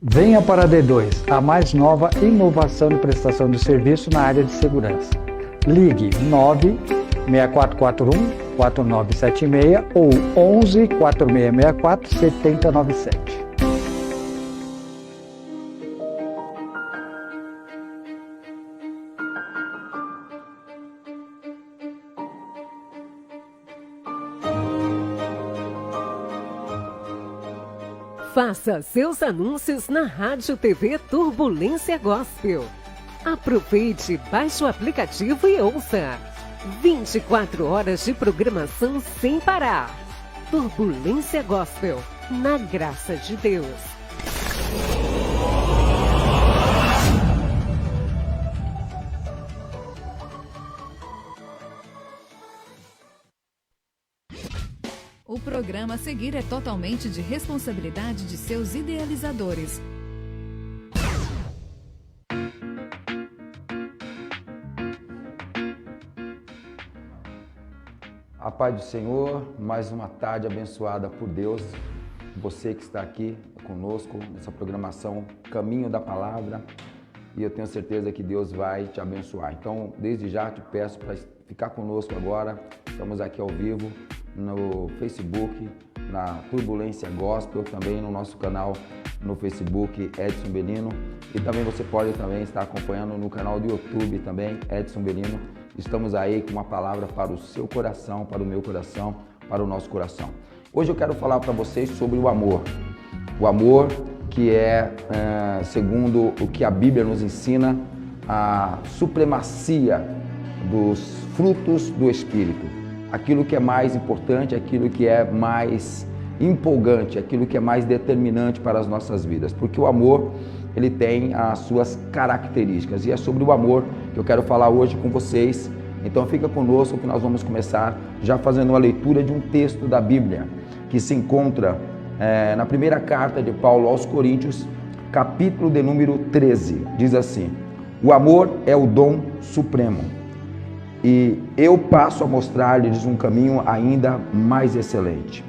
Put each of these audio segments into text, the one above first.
Venha para a D2, a mais nova inovação de prestação de serviço na área de segurança. Ligue 96441-4976 ou 11-4664-7097. Faça seus anúncios na Rádio TV Turbulência Gospel. Aproveite, baixe o aplicativo e ouça. 24 horas de programação sem parar. Turbulência Gospel, na graça de Deus. O programa a seguir é totalmente de responsabilidade de seus idealizadores. A paz do Senhor, mais uma tarde abençoada por Deus. Você que está aqui conosco nessa programação Caminho da Palavra, e eu tenho certeza que Deus vai te abençoar. Então, desde já te peço para ficar conosco agora. Estamos aqui ao vivo no Facebook, na Turbulência Gospel, também no nosso canal no Facebook, Edson Belino. E também você pode também estar acompanhando no canal do YouTube também, Edson Belino. Estamos aí com uma palavra para o seu coração, para o meu coração, para o nosso coração. Hoje eu quero falar para vocês sobre o amor. O amor que é, segundo o que a Bíblia nos ensina, a supremacia dos frutos do Espírito. Aquilo que é mais importante, aquilo que é mais empolgante, aquilo que é mais determinante para as nossas vidas. Porque o amor, ele tem as suas características. E é sobre o amor que eu quero falar hoje com vocês. Então fica conosco que nós vamos começar já fazendo uma leitura de um texto da Bíblia, que se encontra na primeira carta de Paulo aos Coríntios, capítulo de número 13. Diz assim: o amor é o dom supremo. E eu passo a mostrar-lhes um caminho ainda mais excelente.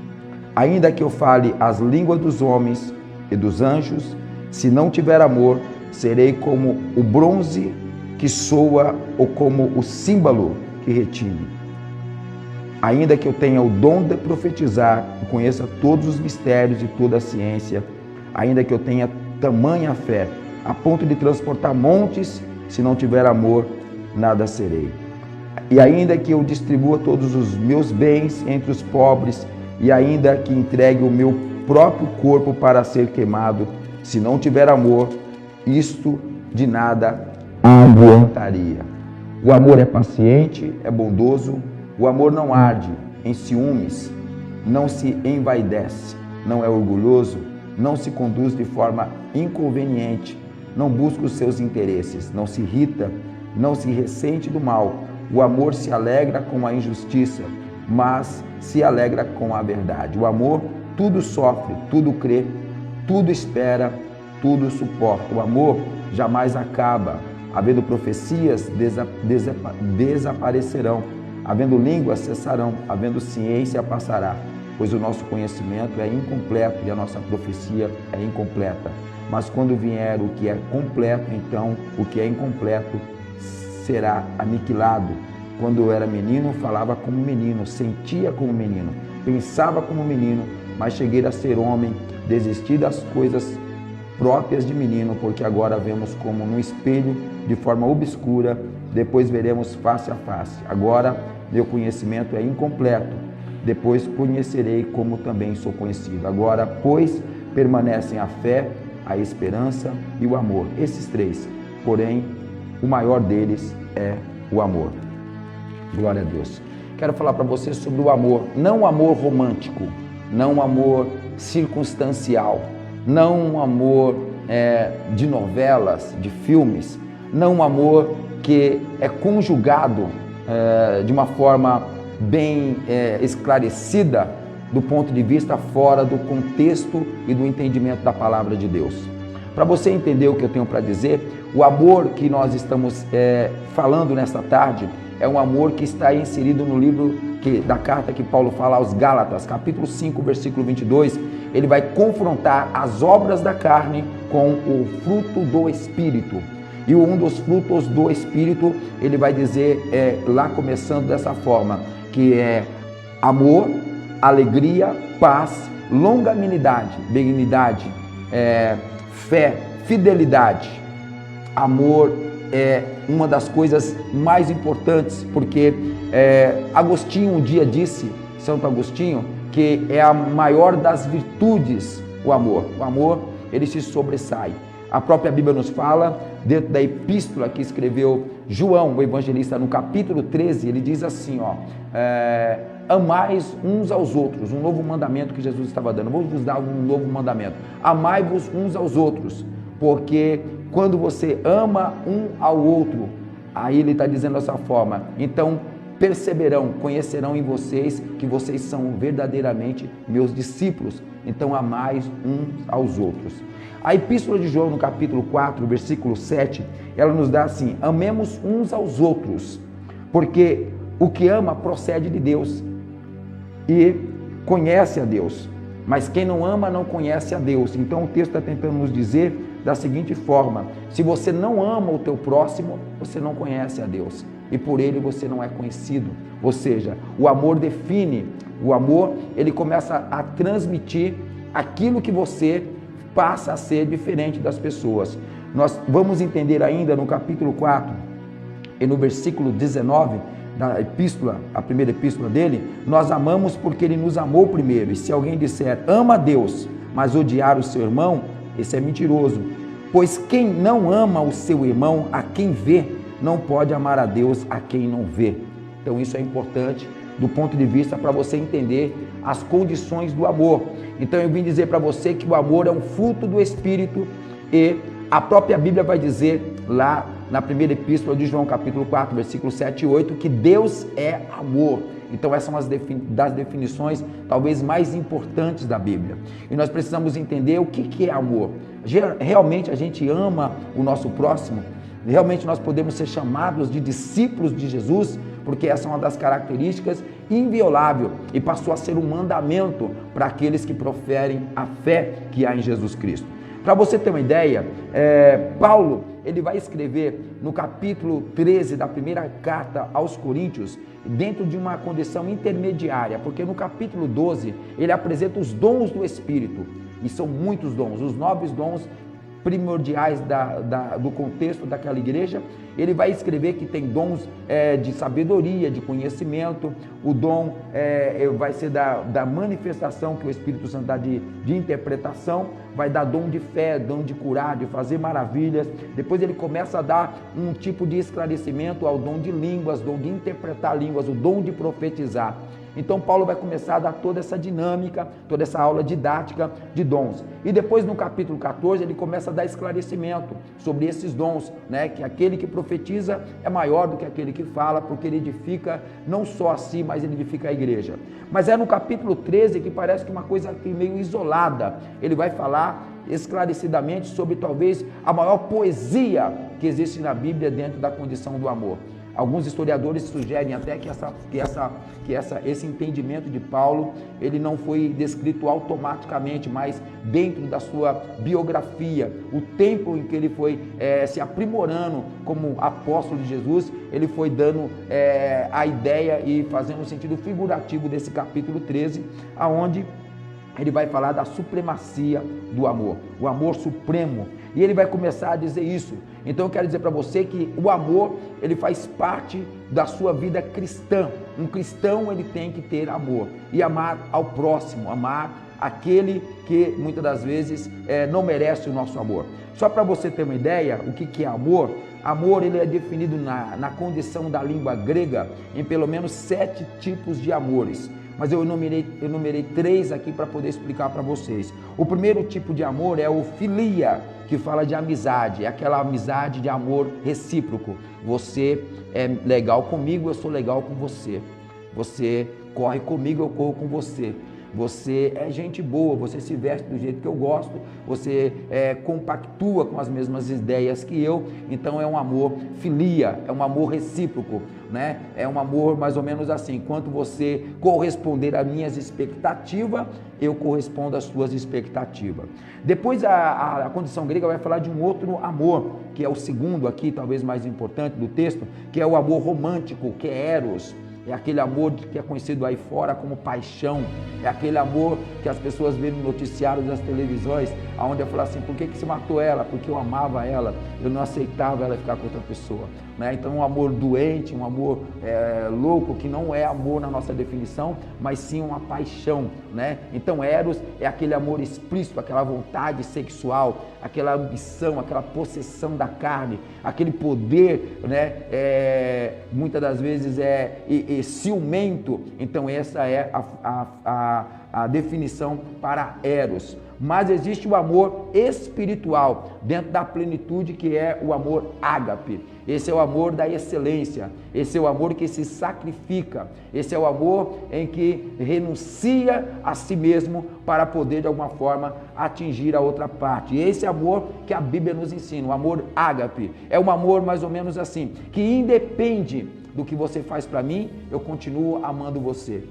Ainda que eu fale as línguas dos homens e dos anjos, se não tiver amor, serei como o bronze que soa ou como o símbolo que retine. Ainda que eu tenha o dom de profetizar e conheça todos os mistérios e toda a ciência, ainda que eu tenha tamanha fé, a ponto de transportar montes, se não tiver amor, nada serei. E ainda que eu distribua todos os meus bens entre os pobres, e ainda que entregue o meu próprio corpo para ser queimado, se não tiver amor, isto de nada adiantaria. O amor é paciente, é bondoso, o amor não arde em ciúmes, não se envaidece, não é orgulhoso, não se conduz de forma inconveniente, não busca os seus interesses, não se irrita, não se ressente do mal. O amor se alegra com a injustiça, mas se alegra com a verdade. O amor tudo sofre, tudo crê, tudo espera, tudo suporta. O amor jamais acaba. Havendo profecias, desaparecerão. Havendo línguas, cessarão. Havendo ciência, passará. Pois o nosso conhecimento é incompleto e a nossa profecia é incompleta. Mas quando vier o que é completo, então o que é incompleto será aniquilado. Quando eu era menino, falava como menino, sentia como menino, pensava como menino, mas cheguei a ser homem, desisti das coisas próprias de menino, porque agora vemos como num espelho, de forma obscura, depois veremos face a face. Agora meu conhecimento é incompleto, depois conhecerei como também sou conhecido. Agora, pois, permanecem a fé, a esperança e o amor. Esses três, porém, o maior deles é o amor. Glória a Deus. Quero falar para você sobre o amor, não o amor romântico, não o amor circunstancial, não o amor de novelas, de filmes, não o amor que é conjugado de uma forma bem esclarecida do ponto de vista fora do contexto e do entendimento da palavra de Deus. Para você entender o que eu tenho para dizer, o amor que nós estamos falando nesta tarde é um amor que está inserido no livro da carta que Paulo fala aos Gálatas, capítulo 5, versículo 22. Ele vai confrontar as obras da carne com o fruto do Espírito. E um dos frutos do Espírito, ele vai dizer, lá começando dessa forma, que é amor, alegria, paz, longanimidade, benignidade, fé, fidelidade. Amor é uma das coisas mais importantes, porque Agostinho um dia disse, Santo Agostinho, que é a maior das virtudes o amor. O amor, ele se sobressai. A própria Bíblia nos fala, dentro da epístola que escreveu João, o evangelista, no capítulo 13, ele diz assim, amais uns aos outros, um novo mandamento que Jesus estava dando. Vou vos dar um novo mandamento. Amai-vos uns aos outros, porque quando você ama um ao outro, aí ele está dizendo dessa forma, então perceberão, conhecerão em vocês que vocês são verdadeiramente meus discípulos. Então amais uns aos outros. A epístola de João, no capítulo 4, versículo 7, ela nos dá assim, amemos uns aos outros, porque o que ama procede de Deus e conhece a Deus, mas quem não ama não conhece a Deus. Então o texto está tentando nos dizer da seguinte forma, se você não ama o teu próximo, você não conhece a Deus e por ele você não é conhecido. Ou seja, o amor define, o amor ele começa a transmitir aquilo que você passa a ser diferente das pessoas. Nós vamos entender ainda no capítulo 4 e no versículo 19 da epístola, a primeira epístola dele, nós amamos porque ele nos amou primeiro. E se alguém disser ama a Deus, mas odiar o seu irmão, esse é mentiroso. Pois quem não ama o seu irmão a quem vê, não pode amar a Deus a quem não vê. Então isso é importante do ponto de vista para você entender as condições do amor. Então eu vim dizer para você que o amor é um fruto do Espírito e a própria Bíblia vai dizer lá na primeira epístola de João, capítulo 4, versículos 7 e 8, que Deus é amor. Então essas são as das definições talvez mais importantes da Bíblia. E nós precisamos entender o que é amor. Realmente a gente ama o nosso próximo? Realmente nós podemos ser chamados de discípulos de Jesus? Porque essa é uma das características inviolável e passou a ser um mandamento para aqueles que proferem a fé que há em Jesus Cristo. Para você ter uma ideia, Paulo ele vai escrever no capítulo 13 da primeira carta aos Coríntios, dentro de uma condição intermediária, porque no capítulo 12 ele apresenta os dons do Espírito, e são muitos dons, os 9 dons primordiais do contexto daquela igreja. Ele vai escrever que tem dons de sabedoria, de conhecimento, o dom vai ser da manifestação que o Espírito Santo dá de interpretação, vai dar dom de fé, dom de curar, de fazer maravilhas. Depois ele começa a dar um tipo de esclarecimento ao dom de línguas, dom de interpretar línguas, o dom de profetizar. Então Paulo vai começar a dar toda essa dinâmica, toda essa aula didática de dons. E depois no capítulo 14 ele começa a dar esclarecimento sobre esses dons, né? Que aquele que profetiza é maior do que aquele que fala, porque ele edifica não só a si, mas ele edifica a igreja. Mas é no capítulo 13 que parece que uma coisa meio isolada. Ele vai falar esclarecidamente sobre talvez a maior poesia que existe na Bíblia dentro da condição do amor. Alguns historiadores sugerem até que esse entendimento de Paulo, ele não foi descrito automaticamente, mas dentro da sua biografia, o tempo em que ele foi se aprimorando como apóstolo de Jesus, ele foi dando a ideia e fazendo um sentido figurativo desse capítulo 13, aonde ele vai falar da supremacia do amor, o amor supremo, e ele vai começar a dizer isso. Então eu quero dizer para você que o amor, ele faz parte da sua vida cristã. Um cristão, ele tem que ter amor e amar ao próximo, amar aquele que muitas das vezes não merece o nosso amor. Só para você ter uma ideia, o que é amor? Amor, ele é definido na condição da língua grega em pelo menos 7 tipos de amores. Mas eu enumerei 3 aqui para poder explicar para vocês. O primeiro tipo de amor é o filia, que fala de amizade, é aquela amizade de amor recíproco. Você é legal comigo, eu sou legal com você. Você corre comigo, eu corro com você. você é gente boa, você se veste do jeito que eu gosto, você compactua com as mesmas ideias que eu, então é um amor filia, é um amor recíproco, né? É um amor mais ou menos assim, enquanto você corresponder às minhas expectativas, eu correspondo às suas expectativas. Depois a condição grega vai falar de um outro amor, que é o segundo aqui, talvez mais importante do texto, que é o amor romântico, que é eros. É aquele amor que é conhecido aí fora como paixão, é aquele amor que as pessoas veem no noticiário das televisões, onde eu falo assim, por que você matou ela? Porque eu amava ela, eu não aceitava ela ficar com outra pessoa, né? Então um amor doente, um amor louco, que não é amor na nossa definição, mas sim uma paixão, né? Então eros é aquele amor explícito, aquela vontade sexual, aquela ambição, aquela possessão da carne, aquele poder, né? Muitas das vezes ciumento. Então essa é a definição para eros. Mas existe o amor espiritual dentro da plenitude, que é o amor ágape. Esse é o amor da excelência, esse é o amor que se sacrifica, esse é o amor em que renuncia a si mesmo para poder de alguma forma atingir a outra parte. E esse amor que a Bíblia nos ensina, o amor ágape, é um amor mais ou menos assim, que independe do que você faz para mim, eu continuo amando você.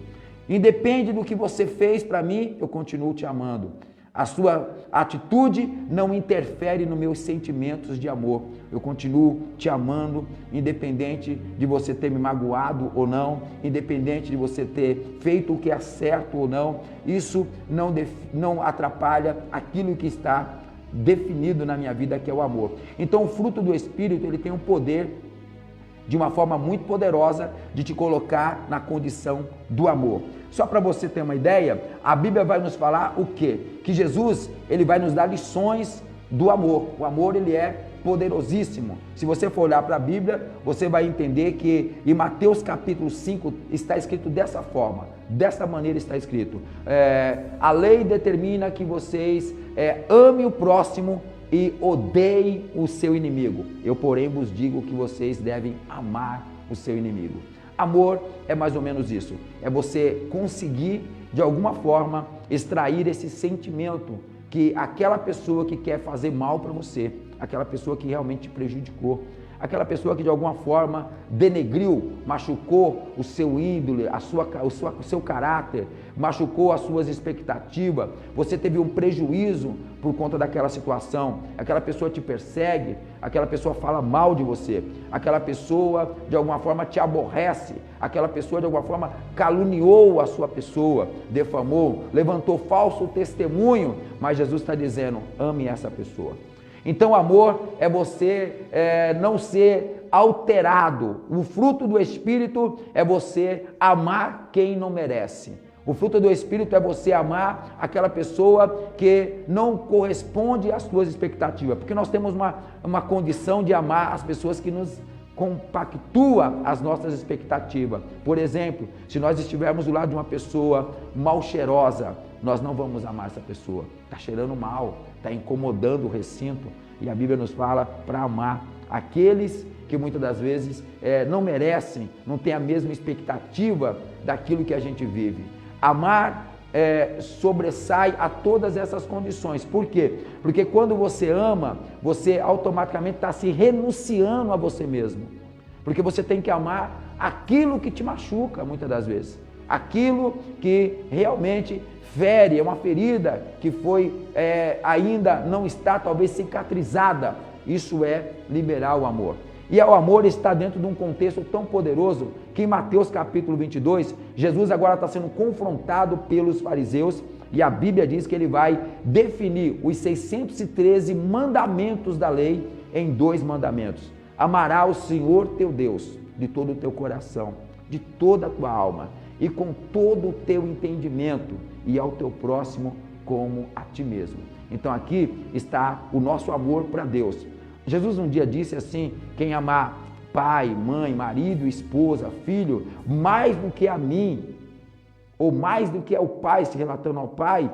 Independe do que você fez para mim, eu continuo te amando. A sua atitude não interfere nos meus sentimentos de amor. Eu continuo te amando, independente de você ter me magoado ou não, independente de você ter feito o que é certo ou não. Isso não atrapalha aquilo que está definido na minha vida, que é o amor. Então o fruto do Espírito, ele tem um poder de uma forma muito poderosa de te colocar na condição do amor. Só para você ter uma ideia, a Bíblia vai nos falar o quê? Que Jesus, ele vai nos dar lições do amor. O amor, ele é poderosíssimo. Se você for olhar para a Bíblia, você vai entender que em Mateus capítulo 5 está escrito dessa forma, dessa maneira está escrito. A lei determina que vocês amem o próximo e odeiem o seu inimigo. Eu, porém, vos digo que vocês devem amar o seu inimigo. Amor é mais ou menos isso. É você conseguir, de alguma forma, extrair esse sentimento que aquela pessoa que quer fazer mal para você, aquela pessoa que realmente te prejudicou, aquela pessoa que de alguma forma denegriu, machucou o seu índole, o seu caráter, machucou as suas expectativas, você teve um prejuízo por conta daquela situação, aquela pessoa te persegue, aquela pessoa fala mal de você, aquela pessoa de alguma forma te aborrece, aquela pessoa de alguma forma caluniou a sua pessoa, defamou, levantou falso testemunho, mas Jesus está dizendo, ame essa pessoa. Então amor é você não ser alterado. O fruto do Espírito é você amar quem não merece. O fruto do Espírito é você amar aquela pessoa que não corresponde às suas expectativas. Porque nós temos uma condição de amar as pessoas que nos compactua as nossas expectativas. Por exemplo, se nós estivermos do lado de uma pessoa mal cheirosa, nós não vamos amar essa pessoa. Está cheirando mal, está incomodando o recinto. E a Bíblia nos fala para amar aqueles que muitas das vezes não merecem, não têm a mesma expectativa daquilo que a gente vive. Amar sobressai a todas essas condições. Por quê? Porque quando você ama, você automaticamente está se renunciando a você mesmo. Porque você tem que amar aquilo que te machuca muitas das vezes. Aquilo que realmente fere, é uma ferida que ainda não está talvez cicatrizada. Isso é liberar o amor. E o amor está dentro de um contexto tão poderoso que em Mateus capítulo 22, Jesus agora está sendo confrontado pelos fariseus e a Bíblia diz que ele vai definir os 613 mandamentos da lei em 2 mandamentos. Amará o Senhor teu Deus de todo o teu coração, de toda a tua alma e com todo o teu entendimento e ao teu próximo como a ti mesmo. Então aqui está o nosso amor para Deus. Jesus um dia disse assim, quem amar pai, mãe, marido, esposa, filho, mais do que a mim, ou mais do que ao pai, se relatando ao pai,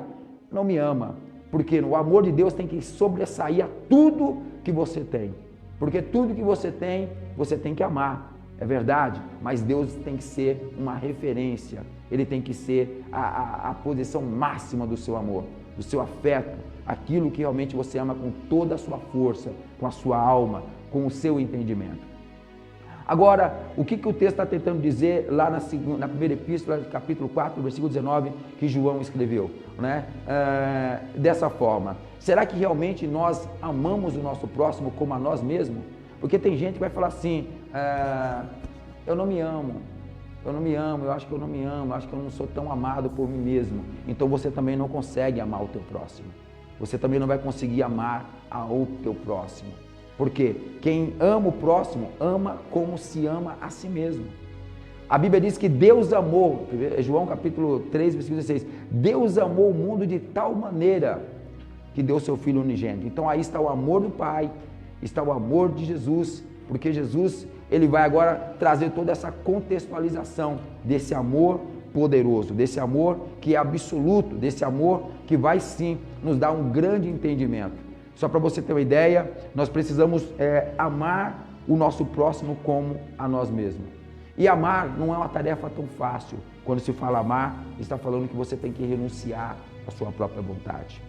não me ama. Porque o amor de Deus tem que sobressair a tudo que você tem. Porque tudo que você tem que amar. É verdade, mas Deus tem que ser uma referência, Ele tem que ser a posição máxima do seu amor, do seu afeto, aquilo que realmente você ama com toda a sua força, com a sua alma, com o seu entendimento. Agora, o que o texto está tentando dizer lá na primeira epístola, capítulo 4, versículo 19, que João escreveu, né? Dessa forma, será que realmente nós amamos o nosso próximo como a nós mesmos? Porque tem gente que vai falar assim, eu não me amo, eu acho que eu não me amo, eu acho que eu não sou tão amado por mim mesmo. Então você também não consegue amar o teu próximo. Você também não vai conseguir amar o teu próximo. Porque quem ama o próximo, ama como se ama a si mesmo. A Bíblia diz que Deus amou, João capítulo 3, versículo 16, Deus amou o mundo de tal maneira que deu seu Filho unigênito. Então aí está o amor do Pai, está o amor de Jesus, porque Jesus, ele vai agora trazer toda essa contextualização desse amor poderoso, desse amor que é absoluto, desse amor que vai sim nos dar um grande entendimento. Só para você ter uma ideia, nós precisamos amar o nosso próximo como a nós mesmos. E amar não é uma tarefa tão fácil. Quando se fala amar, está falando que você tem que renunciar à sua própria vontade.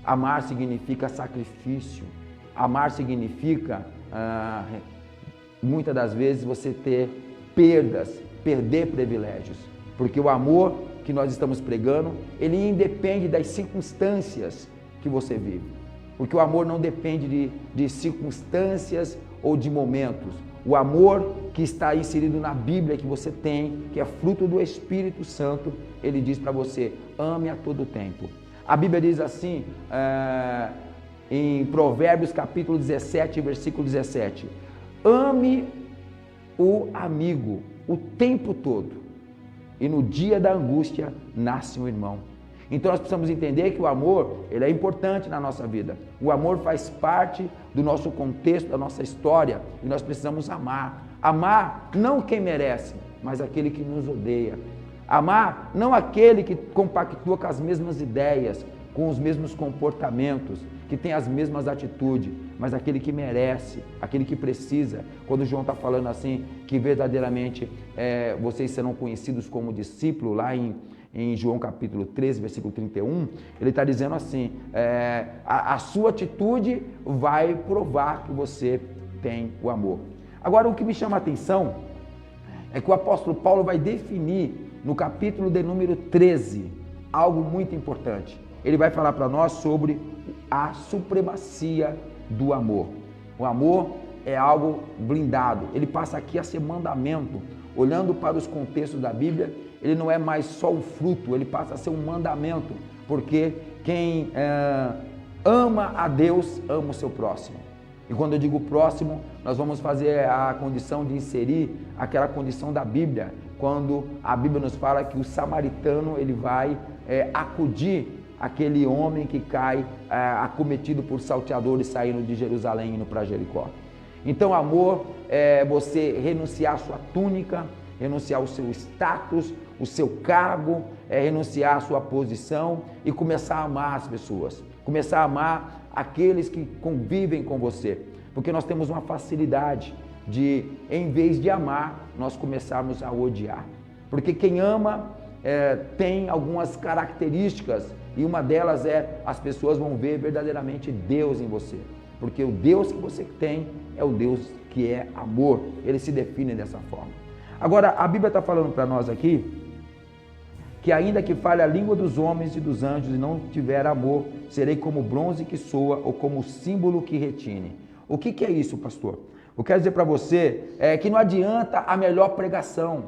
Amar significa sacrifício. Amar significa, muitas das vezes, você ter perder privilégios. Porque o amor que nós estamos pregando, ele independe das circunstâncias que você vive. Porque o amor não depende de circunstâncias ou de momentos. O amor que está inserido na Bíblia que você tem, que é fruto do Espírito Santo, ele diz para você, ame a todo tempo. A Bíblia diz assim, em Provérbios capítulo 17, versículo 17, ame o amigo o tempo todo, e no dia da angústia nasce um irmão. Então nós precisamos entender que o amor, ele é importante na nossa vida. O amor faz parte do nosso contexto, da nossa história, e nós precisamos amar. Amar não quem merece, mas aquele que nos odeia. Amar não aquele que compactua com as mesmas ideias, com os mesmos comportamentos, que tem as mesmas atitudes, mas aquele que merece, aquele que precisa. Quando João está falando assim, que verdadeiramente vocês serão conhecidos como discípulos, lá em João capítulo 13, versículo 31, ele está dizendo assim, a sua atitude vai provar que você tem o amor. Agora, o que me chama a atenção é que o apóstolo Paulo vai definir no capítulo de número 13, algo muito importante. Ele vai falar para nós sobre a supremacia do amor. O amor é algo blindado, ele passa aqui a ser mandamento. Olhando para os contextos da Bíblia, ele não é mais só um fruto, ele passa a ser um mandamento, porque quem ama a Deus, ama o seu próximo. E quando eu digo próximo, nós vamos fazer a condição de inserir aquela condição da Bíblia, quando a Bíblia nos fala que o samaritano, ele vai acudir aquele homem que cai acometido por salteadores saindo de Jerusalém indo para Jericó. Então amor é você renunciar à sua túnica, renunciar ao seu status, o seu cargo, renunciar à sua posição e começar a amar as pessoas, começar a amar aqueles que convivem com você, porque nós temos uma facilidade de, em vez de amar, nós começarmos a odiar, porque quem ama tem algumas características e uma delas as pessoas vão ver verdadeiramente Deus em você, porque o Deus que você tem é o Deus que é amor, ele se define dessa forma. Agora, a Bíblia está falando para nós aqui, que ainda que fale a língua dos homens e dos anjos e não tiver amor, serei como bronze que soa ou como símbolo que retine. O que é isso, pastor? Eu quero dizer para você que não adianta a melhor pregação,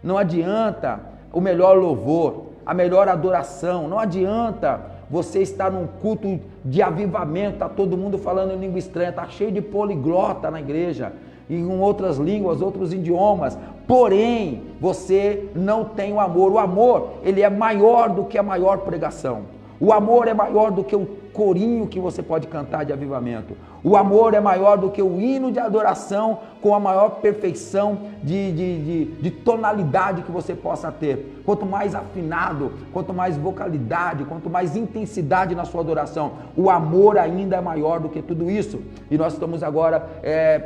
não adianta o melhor louvor, a melhor adoração, não adianta você estar num culto de avivamento, está todo mundo falando em língua estranha, está cheio de poliglota na igreja, em outras línguas, outros idiomas, porém, você não tem o amor. O amor, ele é maior do que a maior pregação. O amor é maior do que corinho que você pode cantar de avivamento. O amor é maior do que o hino de adoração com a maior perfeição de tonalidade que você possa ter. Quanto mais afinado, quanto mais vocalidade, quanto mais intensidade na sua adoração, o amor ainda é maior do que tudo isso. E nós estamos agora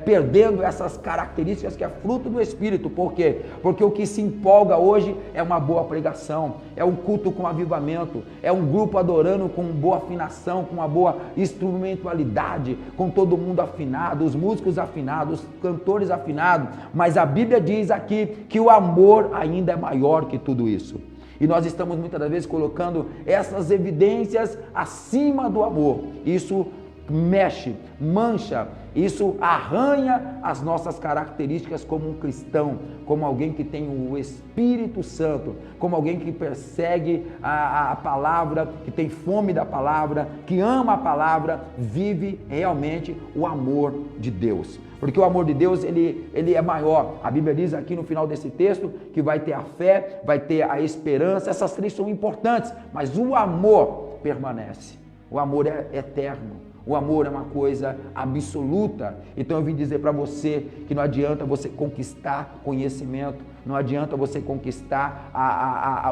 perdendo essas características que é fruto do Espírito. Por quê? Porque o que se empolga hoje é uma boa pregação, é um culto com avivamento, é um grupo adorando com boa afinação, com uma boa instrumentalidade, com todo mundo afinado, os músicos afinados, os cantores afinados, mas a Bíblia diz aqui que o amor ainda é maior que tudo isso. E nós estamos muitas das vezes colocando essas evidências acima do amor. Isso mexe, mancha, isso arranha as nossas características como um cristão, como alguém que tem o Espírito Santo, como alguém que persegue a palavra, que tem fome da palavra, que ama a palavra, vive realmente o amor de Deus. Porque o amor de Deus, ele é maior. A Bíblia diz aqui no final desse texto que vai ter a fé, vai ter a esperança, essas três são importantes, mas o amor permanece, o amor é eterno. O amor é uma coisa absoluta. Então eu vim dizer para você que não adianta você conquistar conhecimento, não adianta você conquistar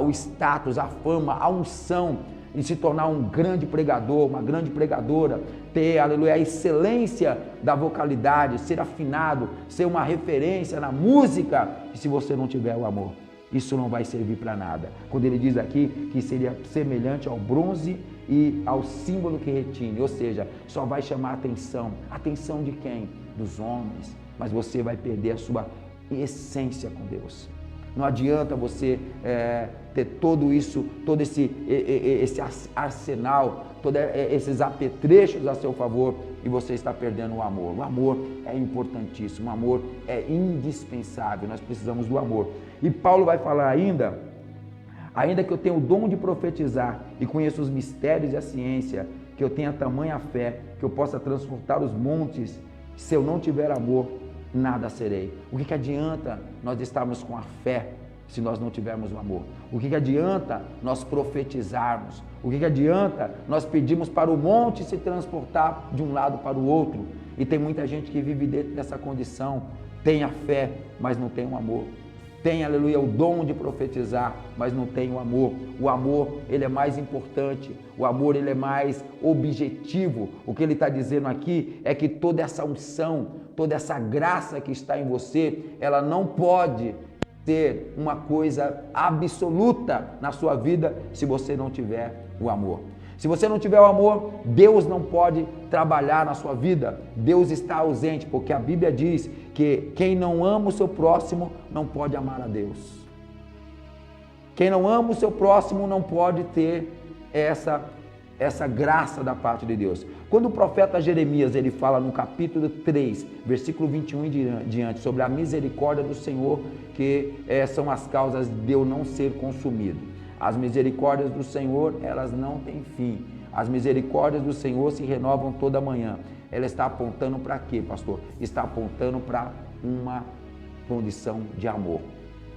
o status, a fama, a unção, e se tornar um grande pregador, uma grande pregadora, ter, aleluia, a excelência da vocalidade, ser afinado, ser uma referência na música, e se você não tiver o amor, isso não vai servir para nada. Quando ele diz aqui que seria semelhante ao bronze e ao símbolo que retine, ou seja, só vai chamar atenção. Atenção de quem? Dos homens. Mas você vai perder a sua essência com Deus. Não adianta você ter todo isso, todo esse arsenal, todos esses apetrechos a seu favor e você está perdendo o amor. O amor é importantíssimo, o amor é indispensável, nós precisamos do amor. E Paulo vai falar ainda que eu tenha o dom de profetizar e conheço os mistérios e a ciência, que eu tenha tamanha fé, que eu possa transportar os montes, se eu não tiver amor, nada serei. O que adianta nós estarmos com a fé se nós não tivermos o amor? O que adianta nós profetizarmos? O que adianta nós pedirmos para o monte se transportar de um lado para o outro? E tem muita gente que vive dentro dessa condição, tem a fé, mas não tem o amor. Tem, aleluia, o dom de profetizar, mas não tem o amor. O amor, ele é mais importante. O amor, ele é mais objetivo. O que ele está dizendo aqui é que toda essa unção, toda essa graça que está em você, ela não pode ter uma coisa absoluta na sua vida se você não tiver o amor. Se você não tiver o amor, Deus não pode trabalhar na sua vida. Deus está ausente, porque a Bíblia diz que quem não ama o seu próximo não pode amar a Deus. Quem não ama o seu próximo não pode ter essa graça da parte de Deus. Quando o profeta Jeremias, ele fala no capítulo 3, versículo 21 em diante, sobre a misericórdia do Senhor, que são as causas de eu não ser consumido. As misericórdias do Senhor, elas não têm fim. As misericórdias do Senhor se renovam toda manhã. Ela está apontando para quê, pastor? Está apontando para uma condição de amor.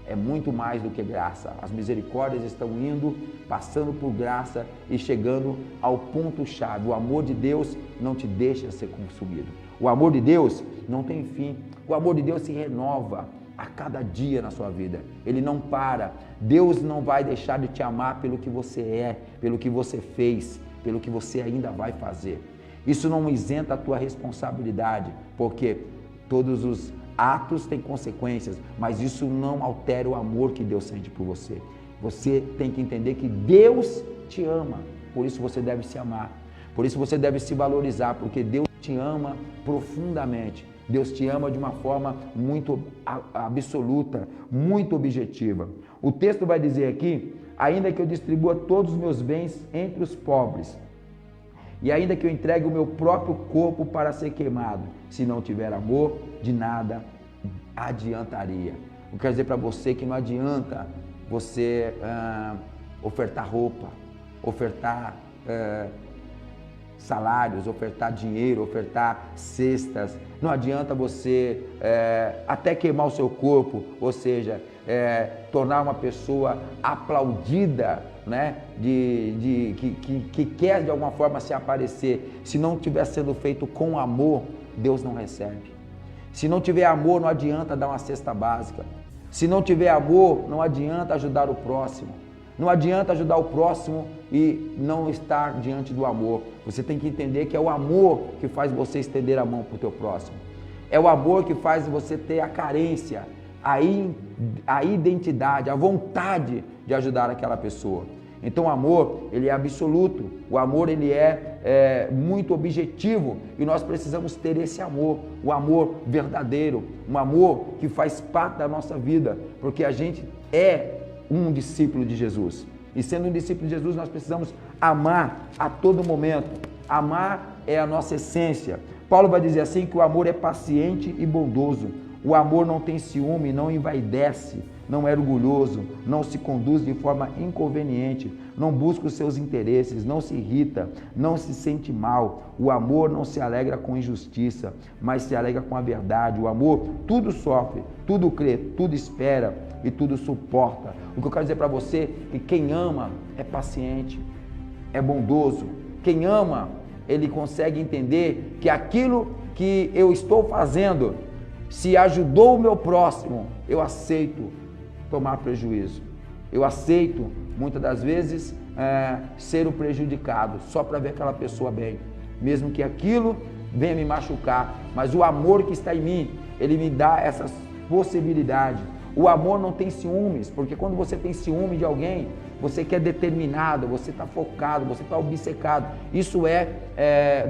É muito mais do que graça. As misericórdias estão indo, passando por graça e chegando ao ponto-chave. O amor de Deus não te deixa ser consumido. O amor de Deus não tem fim. O amor de Deus se renova a cada dia na sua vida. Ele não para. Deus não vai deixar de te amar pelo que você é, pelo que você fez, pelo que você ainda vai fazer. Isso não isenta a tua responsabilidade, porque todos os atos têm consequências, mas isso não altera o amor que Deus sente por você. Você tem que entender que Deus te ama, por isso você deve se amar, por isso você deve se valorizar, porque Deus te ama profundamente. Deus te ama de uma forma muito absoluta, muito objetiva. O texto vai dizer aqui, ainda que eu distribua todos os meus bens entre os pobres, e ainda que eu entregue o meu próprio corpo para ser queimado, se não tiver amor, de nada adiantaria. Eu quero dizer para você que não adianta você ofertar roupa, ofertar salários, ofertar dinheiro, ofertar cestas. Não adianta você até queimar o seu corpo, ou seja, tornar uma pessoa aplaudida, né? Que quer de alguma forma se aparecer. Se não estiver sendo feito com amor, Deus não recebe. Se não tiver amor, não adianta dar uma cesta básica. Se não tiver amor, não adianta ajudar o próximo. Não adianta ajudar o próximo e não estar diante do amor. Você tem que entender que é o amor que faz você estender a mão para o teu próximo. É o amor que faz você ter a carência, a identidade, a vontade de ajudar aquela pessoa. Então o amor, ele é absoluto. O amor, ele é muito objetivo e nós precisamos ter esse amor, o amor verdadeiro, um amor que faz parte da nossa vida, porque a gente é um discípulo de Jesus. E sendo um discípulo de Jesus, nós precisamos amar a todo momento. Amar é a nossa essência. Paulo vai dizer assim que o amor é paciente e bondoso. O amor não tem ciúme, não envaidece, não é orgulhoso, não se conduz de forma inconveniente, não busca os seus interesses, não se irrita, não se sente mal. O amor não se alegra com injustiça, mas se alegra com a verdade. O amor tudo sofre, tudo crê, tudo espera e tudo suporta. O que eu quero dizer para você é que quem ama é paciente, é bondoso. Quem ama, ele consegue entender que aquilo que eu estou fazendo, se ajudou o meu próximo, eu aceito tomar prejuízo. Eu aceito, muitas das vezes, ser o prejudicado, só para ver aquela pessoa bem. Mesmo que aquilo venha me machucar, mas o amor que está em mim, ele me dá essa possibilidade. O amor não tem ciúmes, porque quando você tem ciúme de alguém, você que é determinado, você está focado, você está obcecado. Isso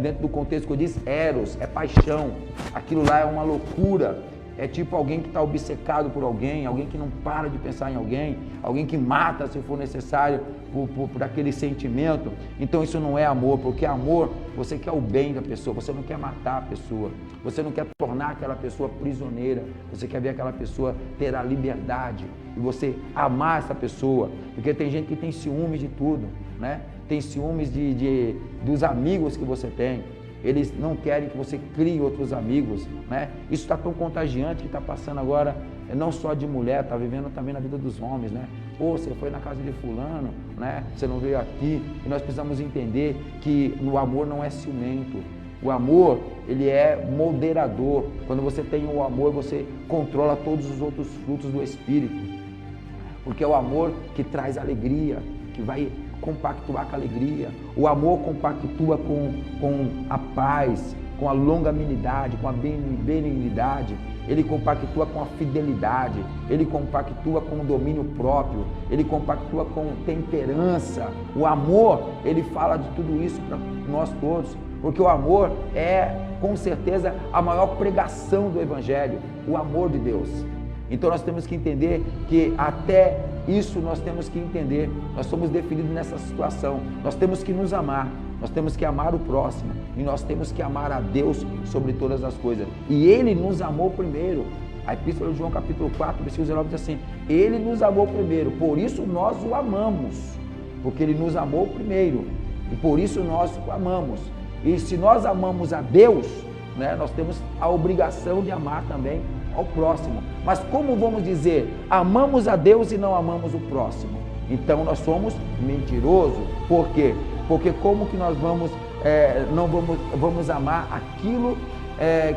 dentro do contexto que eu disse, eros, é paixão. Aquilo lá é uma loucura. É tipo alguém que está obcecado por alguém, alguém que não para de pensar em alguém que mata se for necessário por aquele sentimento. Então isso não é amor, porque amor, você quer o bem da pessoa, você não quer matar a pessoa, você não quer tornar aquela pessoa prisioneira, você quer ver aquela pessoa ter a liberdade e você amar essa pessoa, porque tem gente que tem ciúmes de tudo, né? Tem ciúmes dos amigos que você tem. Eles não querem que você crie outros amigos, né? Isso está tão contagiante que está passando agora, não só de mulher, está vivendo também na vida dos homens, né? Pô, você foi na casa de fulano, né? Você não veio aqui. E nós precisamos entender que o amor não é ciumento. O amor, ele é moderador. Quando você tem o amor, você controla todos os outros frutos do Espírito. Porque é o amor que traz alegria, que vai compactuar com a alegria. O amor compactua com a paz, com a longanimidade, com a benignidade. Ele compactua com a fidelidade, ele compactua com o domínio próprio, ele compactua com temperança. O amor, ele fala de tudo isso para nós todos, porque o amor é, com certeza, a maior pregação do Evangelho, o amor de Deus. Então nós temos que entender que até isso nós temos que entender, nós somos definidos nessa situação, nós temos que nos amar, nós temos que amar o próximo e nós temos que amar a Deus sobre todas as coisas. E Ele nos amou primeiro. A Epístola de João capítulo 4, versículo 19 diz assim, Ele nos amou primeiro, por isso nós o amamos, porque Ele nos amou primeiro e por isso nós o amamos. E se nós amamos a Deus, né, nós temos a obrigação de amar também ao próximo. Mas como vamos dizer, amamos a Deus e não amamos o próximo? Então nós somos mentirosos. Por quê? Porque como que nós vamos amar aquilo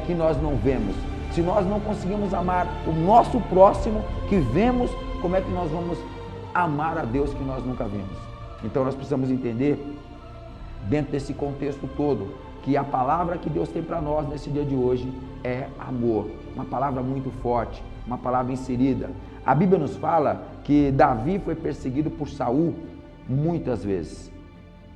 que nós não vemos? Se nós não conseguimos amar o nosso próximo que vemos, como é que nós vamos amar a Deus que nós nunca vimos? Então nós precisamos entender, dentro desse contexto todo, que a palavra que Deus tem para nós nesse dia de hoje é amor. Uma palavra muito forte, uma palavra inserida. A Bíblia nos fala que Davi foi perseguido por Saul muitas vezes.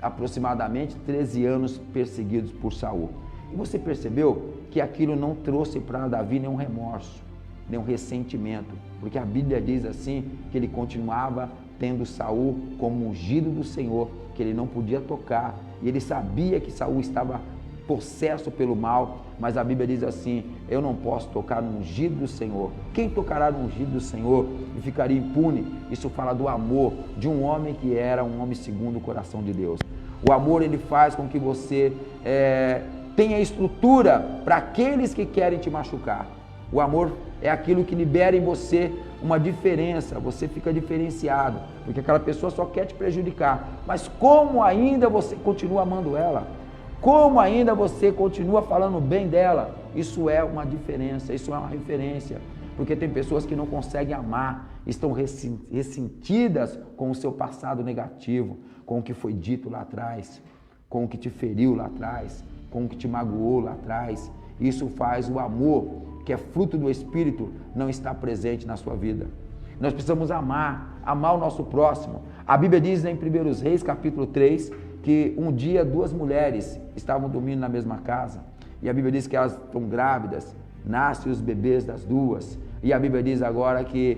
Aproximadamente 13 anos perseguidos por Saul. E você percebeu que aquilo não trouxe para Davi nenhum remorso, nenhum ressentimento, porque a Bíblia diz assim, que ele continuava tendo Saul como ungido do Senhor, que ele não podia tocar, e ele sabia que Saul estava possesso pelo mal, mas a Bíblia diz assim, eu não posso tocar no ungido do Senhor. Quem tocará no ungido do Senhor e ficaria impune? Isso fala do amor de um homem que era um homem segundo o coração de Deus. O amor, ele faz com que você tenha estrutura para aqueles que querem te machucar. O amor é aquilo que libera em você uma diferença, você fica diferenciado, porque aquela pessoa só quer te prejudicar. Mas como ainda você continua amando ela? Como ainda você continua falando bem dela? Isso é uma diferença, isso é uma referência. Porque tem pessoas que não conseguem amar, estão ressentidas com o seu passado negativo, com o que foi dito lá atrás, com o que te feriu lá atrás, com o que te magoou lá atrás. Isso faz o amor, que é fruto do Espírito, não estar presente na sua vida. Nós precisamos amar o nosso próximo. A Bíblia diz em 1 Reis, capítulo 3, que um dia 2 mulheres estavam dormindo na mesma casa. E a Bíblia diz que elas estão grávidas, nascem os bebês das duas. E a Bíblia diz agora que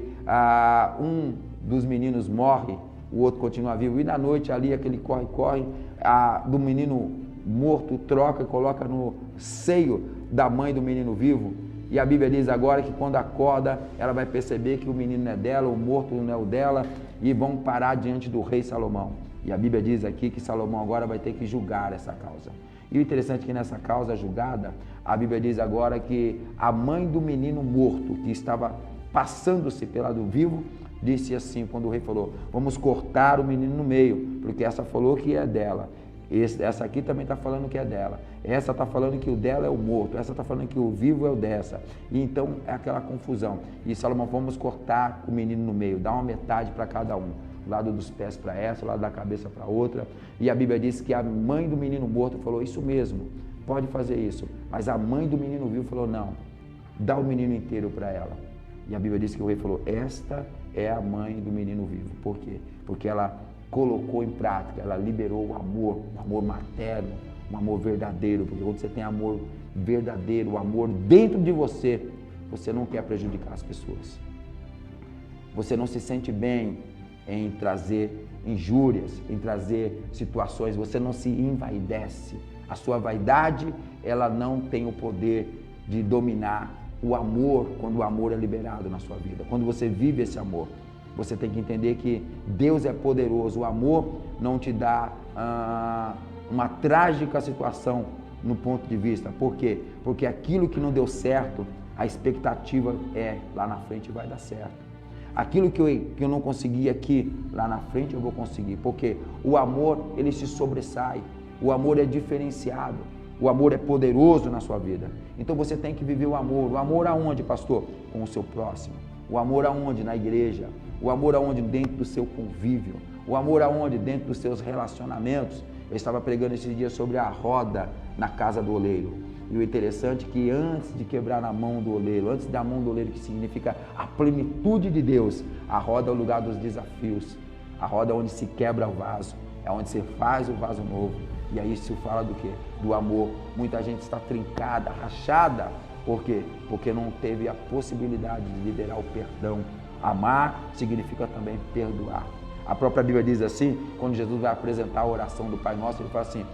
um dos meninos morre, o outro continua vivo. E na noite ali, aquele corre-corre do menino morto, troca e coloca no seio da mãe do menino vivo. E a Bíblia diz agora que quando acorda, ela vai perceber que o menino não é dela, o morto não é o dela, e vão parar diante do rei Salomão. E a Bíblia diz aqui que Salomão agora vai ter que julgar essa causa. E o interessante é que nessa causa julgada, a Bíblia diz agora que a mãe do menino morto, que estava passando-se pela do vivo, disse assim, quando o rei falou, vamos cortar o menino no meio, porque essa falou que é dela. Essa aqui também está falando que é dela. Essa está falando que o dela é o morto. Essa está falando que o vivo é o dessa. E então é aquela confusão. E Salomão, vamos cortar o menino no meio, dar uma metade para cada um. O lado dos pés para essa, o lado da cabeça para outra. E a Bíblia diz que a mãe do menino morto falou, isso mesmo, pode fazer isso. Mas a mãe do menino vivo falou, não, dá o menino inteiro para ela. E a Bíblia diz que o rei falou, esta é a mãe do menino vivo. Por quê? Porque ela colocou em prática, ela liberou o amor materno, um amor verdadeiro, porque quando você tem amor verdadeiro, o amor dentro de você, você não quer prejudicar as pessoas. Você não se sente bem em trazer injúrias, em trazer situações, você não se envaidece. A sua vaidade, ela não tem o poder de dominar o amor, quando o amor é liberado na sua vida, quando você vive esse amor. Você tem que entender que Deus é poderoso. O amor não te dá uma trágica situação no ponto de vista. Por quê? Porque aquilo que não deu certo, a expectativa é lá na frente vai dar certo. Aquilo que eu não consegui aqui, lá na frente eu vou conseguir. Porque o amor, ele se sobressai. O amor é diferenciado. O amor é poderoso na sua vida. Então você tem que viver o amor. O amor aonde, pastor? Com o seu próximo. O amor aonde? Na igreja. O amor aonde? Dentro do seu convívio. O amor aonde? Dentro dos seus relacionamentos. Eu estava pregando esse dia sobre a roda na casa do oleiro. E o interessante é que antes de quebrar na mão do oleiro, antes da mão do oleiro, que significa a plenitude de Deus, a roda é o lugar dos desafios. A roda é onde se quebra o vaso, é onde se faz o vaso novo. E aí se fala do quê? Do amor. Muita gente está trincada, rachada. Por quê? Porque não teve a possibilidade de liberar o perdão. Amar significa também perdoar. A própria Bíblia diz assim, quando Jesus vai apresentar a oração do Pai Nosso, ele fala assim,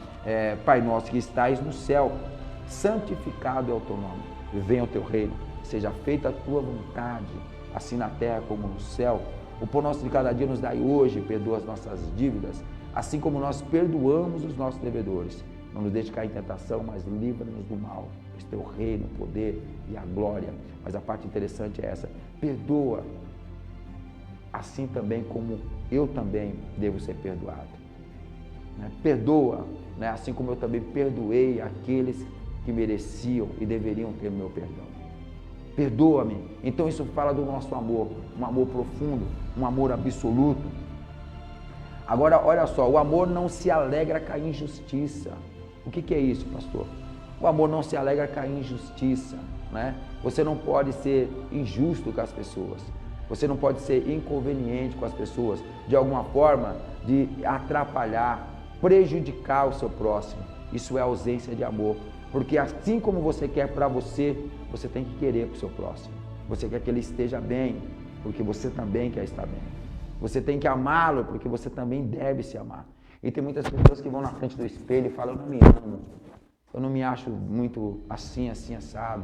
Pai Nosso que estais no céu, santificado é o teu nome, venha o teu reino, seja feita a tua vontade, assim na terra como no céu. O pão nosso de cada dia nos dai hoje, perdoa as nossas dívidas, assim como nós perdoamos os nossos devedores. Não nos deixe cair em tentação, mas livra-nos do mal. Este é o reino, o poder e a glória. Mas a parte interessante é essa, perdoa, assim também como eu também devo ser perdoado. Perdoa, assim como eu também perdoei aqueles que mereciam e deveriam ter o meu perdão. Perdoa-me. Então isso fala do nosso amor, um amor profundo, um amor absoluto. Agora, olha só, o amor não se alegra com a injustiça. O que é isso, pastor? O amor não se alegra com a injustiça, Você não pode ser injusto com as pessoas. Você não pode ser inconveniente com as pessoas, de alguma forma, de atrapalhar, prejudicar o seu próximo. Isso é ausência de amor. Porque assim como você quer para você, você tem que querer para o seu próximo. Você quer que ele esteja bem, porque você também quer estar bem. Você tem que amá-lo, porque você também deve se amar. E tem muitas pessoas que vão na frente do espelho e falam, eu não me amo, eu não me acho muito assim, assado.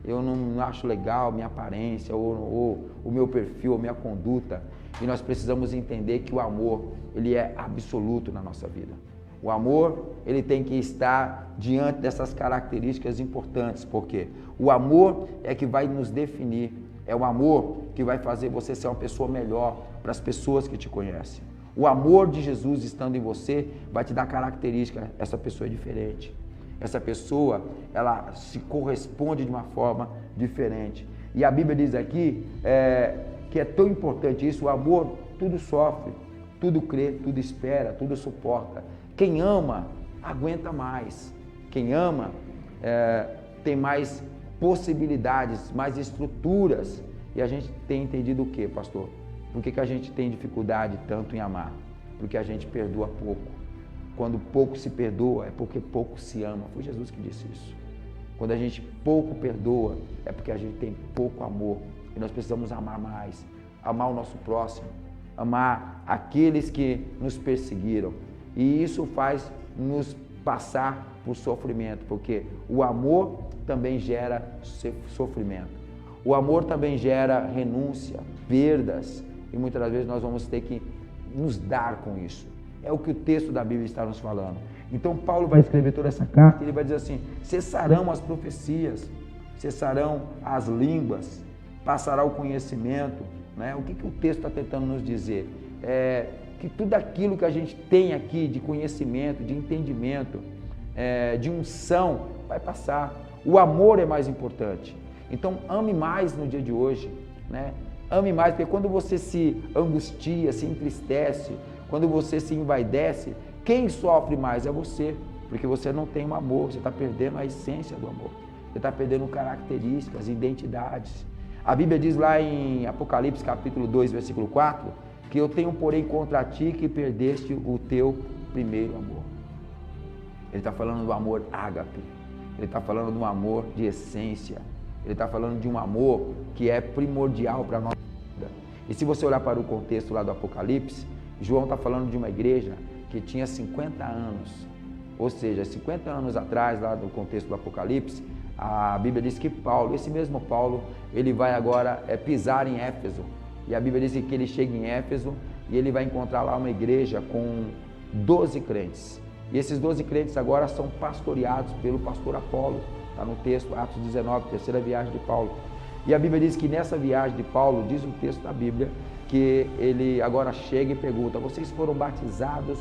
Eu não acho legal minha aparência, ou o meu perfil, ou minha conduta. E nós precisamos entender que o amor, ele é absoluto na nossa vida. O amor, ele tem que estar diante dessas características importantes, porque o amor é que vai nos definir, é o amor que vai fazer você ser uma pessoa melhor para as pessoas que te conhecem. O amor de Jesus estando em você vai te dar característica, essa pessoa é diferente. Essa pessoa, ela se corresponde de uma forma diferente. E a Bíblia diz aqui que é tão importante isso, o amor tudo sofre, tudo crê, tudo espera, tudo suporta. Quem ama, aguenta mais. Quem ama, tem mais possibilidades, mais estruturas. E a gente tem entendido o quê, pastor? Por que a gente tem dificuldade tanto em amar? Porque a gente perdoa pouco. Quando pouco se perdoa, é porque pouco se ama. Foi Jesus que disse isso. Quando a gente pouco perdoa, é porque a gente tem pouco amor. E nós precisamos amar mais. Amar o nosso próximo. Amar aqueles que nos perseguiram. E isso faz nos passar por sofrimento, porque o amor também gera sofrimento. O amor também gera renúncia, perdas, e muitas das vezes nós vamos ter que nos dar com isso. É o que o texto da Bíblia está nos falando. Então Paulo vai escrever toda essa carta e ele vai dizer assim: cessarão as profecias, cessarão as línguas, passará o conhecimento. Né? O que o texto está tentando nos dizer? Que tudo aquilo que a gente tem aqui de conhecimento, de entendimento, de unção, vai passar. O amor é mais importante. Então ame mais no dia de hoje, né? Ame mais, porque quando você se angustia, se entristece, quando você se envaidece, quem sofre mais é você, porque você não tem um amor, você está perdendo a essência do amor, você está perdendo características, identidades. A Bíblia diz lá em Apocalipse capítulo 2, versículo 4, que eu tenho porém contra ti que perdeste o teu primeiro amor. Ele está falando do amor ágape, ele está falando de um amor de essência, ele está falando de um amor que é primordial para a nossa vida. E se você olhar para o contexto lá do Apocalipse, João está falando de uma igreja que tinha 50 anos, ou seja, 50 anos atrás, lá do contexto do Apocalipse, a Bíblia diz que Paulo, esse mesmo Paulo, ele vai agora pisar em Éfeso. E a Bíblia diz que ele chega em Éfeso e ele vai encontrar lá uma igreja com 12 crentes. E esses 12 crentes agora são pastoreados pelo pastor Apolo. Está no texto, Atos 19, terceira viagem de Paulo. E a Bíblia diz que nessa viagem de Paulo, diz o texto da Bíblia, que ele agora chega e pergunta: vocês foram batizados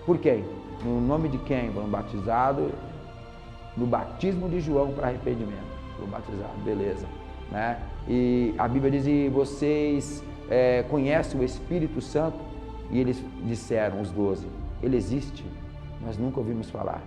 por quem? No nome de quem foram batizados? No batismo de João para arrependimento. Foram batizados, beleza. Né? E a Bíblia diz: e vocês conhecem o Espírito Santo? E eles disseram, os 12, ele existe, nós nunca ouvimos falar.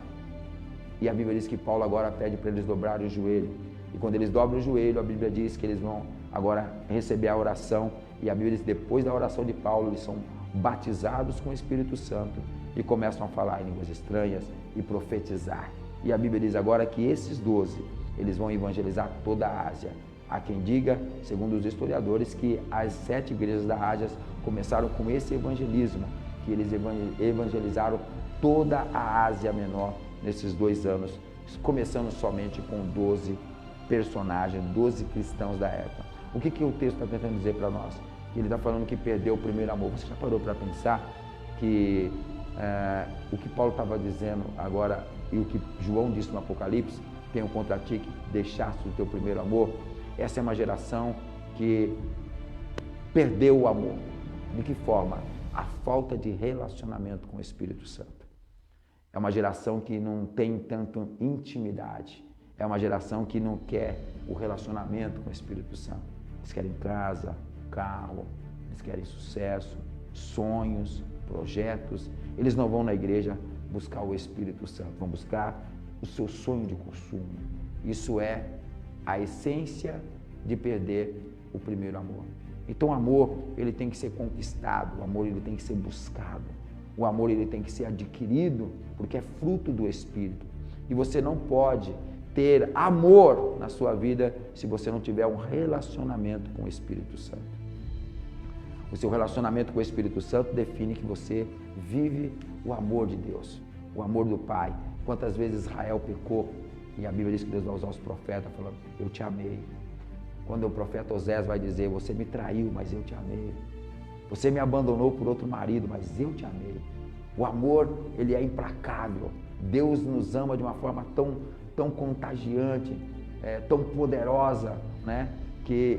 E a Bíblia diz que Paulo agora pede para eles dobrarem o joelho. E quando eles dobram o joelho, a Bíblia diz que eles vão agora receber a oração. E a Bíblia diz que depois da oração de Paulo, eles são batizados com o Espírito Santo e começam a falar em línguas estranhas e profetizar. E a Bíblia diz agora que esses 12, eles vão evangelizar toda a Ásia. Há quem diga, segundo os historiadores, que as 7 igrejas da Ásia começaram com esse evangelismo, que eles evangelizaram toda a Ásia Menor nesses 2 anos, começando somente com 12 personagens, 12 cristãos da época. O que o texto está tentando dizer para nós? Ele está falando que perdeu o primeiro amor. Você já parou para pensar que o que Paulo estava dizendo agora e o que João disse no Apocalipse, tenho contra ti que deixaste o teu primeiro amor? Essa é uma geração que perdeu o amor. De que forma? A falta de relacionamento com o Espírito Santo. É uma geração que não tem tanto intimidade. É uma geração que não quer o relacionamento com o Espírito Santo. Eles querem casa, carro, eles querem sucesso, sonhos, projetos. Eles não vão na igreja buscar o Espírito Santo, vão buscar o seu sonho de consumo. Isso é a essência de perder o primeiro amor. Então o amor, ele tem que ser conquistado, o amor ele tem que ser buscado, o amor ele tem que ser adquirido, porque é fruto do Espírito. E você não pode ter amor na sua vida se você não tiver um relacionamento com o Espírito Santo. O seu relacionamento com o Espírito Santo define que você vive o amor de Deus, o amor do Pai. Quantas vezes Israel pecou, e a Bíblia diz que Deus vai usar os profetas falando, eu te amei. Quando o profeta Osés vai dizer, você me traiu, mas eu te amei. Você me abandonou por outro marido, mas eu te amei. O amor, ele é implacável. Deus nos ama de uma forma tão contagiante, tão poderosa, né? Que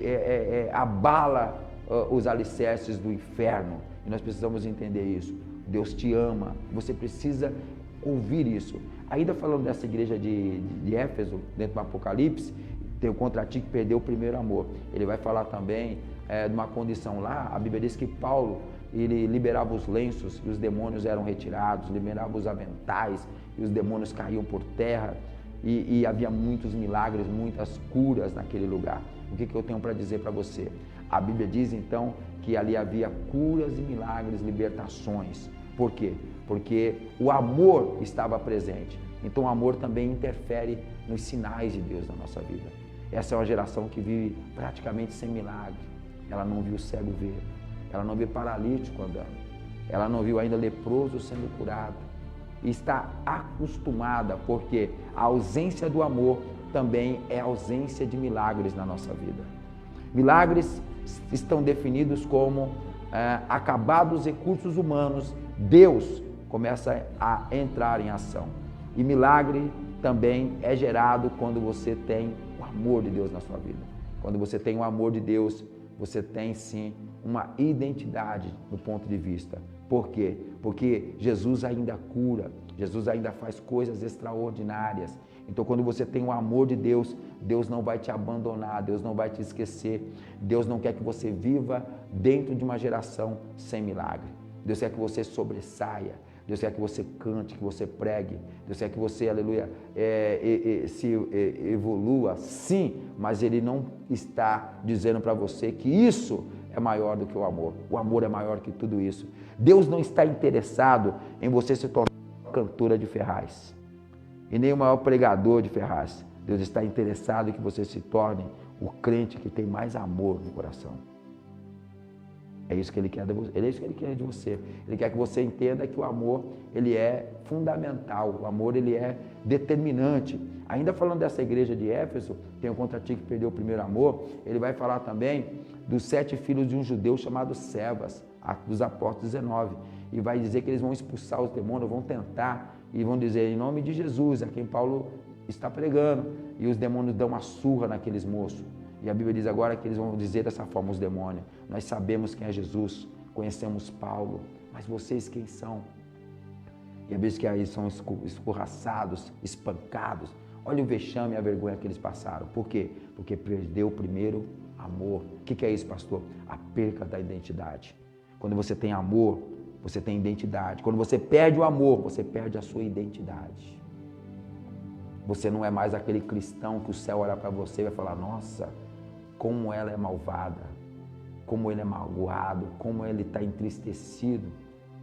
abala os alicerces do inferno. E nós precisamos entender isso. Deus te ama, você precisa ouvir isso. Ainda falando dessa igreja de Éfeso, dentro do Apocalipse, tem o contra ti que perdeu o primeiro amor. Ele vai falar também de uma condição lá. A Bíblia diz que Paulo, ele liberava os lenços e os demônios eram retirados, liberava os aventais e os demônios caíam por terra, e havia muitos milagres, muitas curas naquele lugar. O que eu tenho para dizer para você? A Bíblia diz então que ali havia curas e milagres, libertações. Por quê? Porque o amor estava presente. Então o amor também interfere nos sinais de Deus na nossa vida. Essa é uma geração que vive praticamente sem milagre. Ela não viu o cego ver, ela não viu paralítico andando, ela não viu ainda leproso sendo curado. E está acostumada, porque a ausência do amor também é ausência de milagres na nossa vida. Milagres estão definidos como acabados os recursos humanos, Deus começa a entrar em ação. E milagre também é gerado quando você tem o amor de Deus na sua vida. Quando você tem o amor de Deus, você tem sim uma identidade no ponto de vista. Por quê? Porque Jesus ainda cura, Jesus ainda faz coisas extraordinárias. Então, quando você tem o amor de Deus, Deus não vai te abandonar, Deus não vai te esquecer. Deus não quer que você viva dentro de uma geração sem milagre. Deus quer que você sobressaia. Deus quer que você cante, que você pregue. Deus quer que você, aleluia, se evolua, sim, mas Ele não está dizendo para você que isso é maior do que o amor. O amor é maior que tudo isso. Deus não está interessado em você se tornar uma cantora de Ferraz e nem o maior pregador de Ferraz. Deus está interessado em que você se torne o crente que tem mais amor no coração. É isso que Ele quer de você. É isso que Ele quer de você. Ele quer que você entenda que o amor, ele é fundamental. O amor, ele é determinante. Ainda falando dessa igreja de Éfeso, tem o contra ti que perdeu o primeiro amor. Ele vai falar também dos 7 filhos de um judeu chamado Cefas, dos Apóstolos 19. E vai dizer que eles vão expulsar os demônios, vão tentar e vão dizer em nome de Jesus, a quem Paulo está pregando. E os demônios dão uma surra naqueles moços. E a Bíblia diz agora que eles vão dizer dessa forma, os demônios: nós sabemos quem é Jesus, conhecemos Paulo, mas vocês quem são? E a Bíblia diz que aí são escorraçados, espancados. Olha o vexame e a vergonha que eles passaram. Por quê? Porque perdeu o primeiro amor. O que é isso, pastor? A perca da identidade. Quando você tem amor, você tem identidade. Quando você perde o amor, você perde a sua identidade. Você não é mais aquele cristão que o céu olha para você e vai falar: nossa, como ela é malvada, como ele é magoado, como ele está entristecido,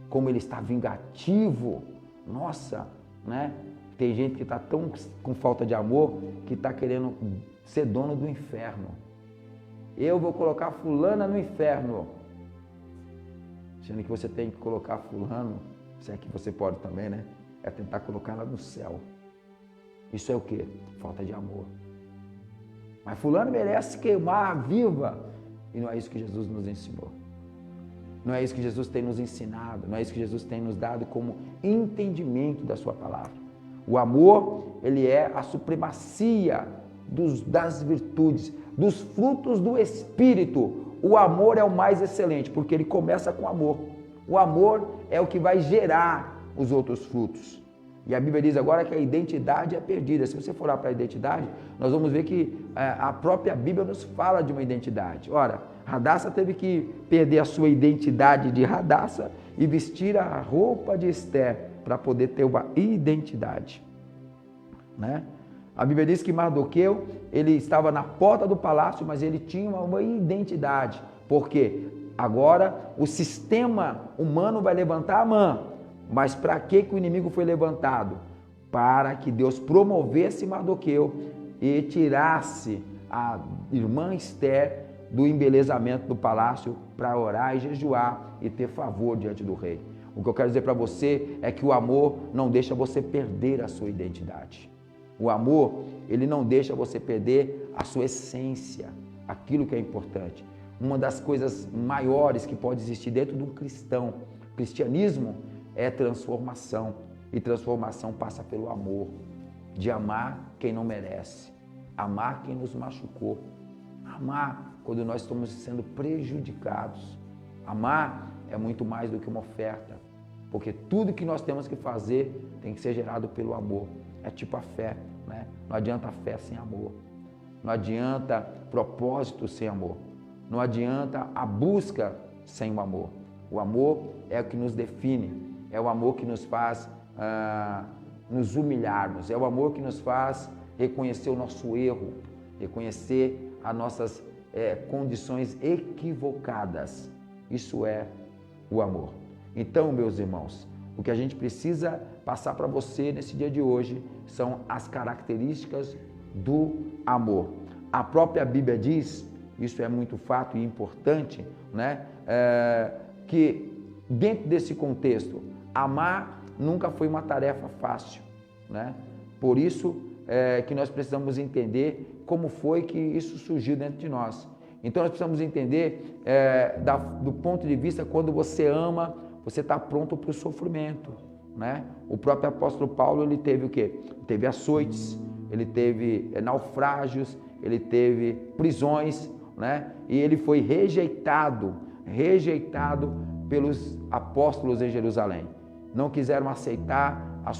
como ele está vingativo. Nossa, né? Tem gente que está tão com falta de amor que está querendo ser dono do inferno. Eu vou colocar fulana no inferno. Sendo que você tem que colocar fulano, se é que você pode também, né? É tentar colocar ela no céu. Isso é o quê? Falta de amor. Mas fulano merece queimar viva. E não é isso que Jesus nos ensinou. Não é isso que Jesus tem nos ensinado. Não é isso que Jesus tem nos dado como entendimento da sua palavra. O amor, ele é a supremacia das virtudes, dos frutos do Espírito. O amor é o mais excelente, porque ele começa com amor. O amor é o que vai gerar os outros frutos. E a Bíblia diz agora que a identidade é perdida. Se você for lá para a identidade, nós vamos ver que a própria Bíblia nos fala de uma identidade. Ora, Radassa teve que perder a sua identidade de Radassa e vestir a roupa de Esther para poder ter uma identidade, né? A Bíblia diz que Mardoqueu, ele estava na porta do palácio, mas ele tinha uma identidade. Por quê? Agora o sistema humano vai levantar Amã. Mas para que o inimigo foi levantado? Para que Deus promovesse Mardoqueu e tirasse a irmã Esther do embelezamento do palácio para orar e jejuar e ter favor diante do rei. O que eu quero dizer para você é que o amor não deixa você perder a sua identidade. O amor, ele não deixa você perder a sua essência, aquilo que é importante. Uma das coisas maiores que pode existir dentro de um cristão, cristianismo, é transformação. E transformação passa pelo amor. De amar quem não merece. Amar quem nos machucou. Amar quando nós estamos sendo prejudicados. Amar é muito mais do que uma oferta. Porque tudo que nós temos que fazer tem que ser gerado pelo amor. É tipo a fé, né? Não adianta a fé sem amor. Não adianta propósito sem amor. Não adianta a busca sem o amor. O amor é o que nos define. É o amor que nos faz nos humilharmos. É o amor que nos faz reconhecer o nosso erro. Reconhecer as nossas condições equivocadas. Isso é o amor. Então, meus irmãos, o que a gente precisa passar para você nesse dia de hoje são as características do amor. A própria Bíblia diz, isso é muito fato e importante, né? Que dentro desse contexto, amar nunca foi uma tarefa fácil, né? Por isso que nós precisamos entender como foi que isso surgiu dentro de nós. Então nós precisamos entender do ponto de vista, quando você ama, você está pronto para o sofrimento, né? O próprio apóstolo Paulo, ele teve o quê? Teve açoites, ele teve naufrágios, ele teve prisões, né? E ele foi rejeitado pelos apóstolos em Jerusalém. Não quiseram aceitar a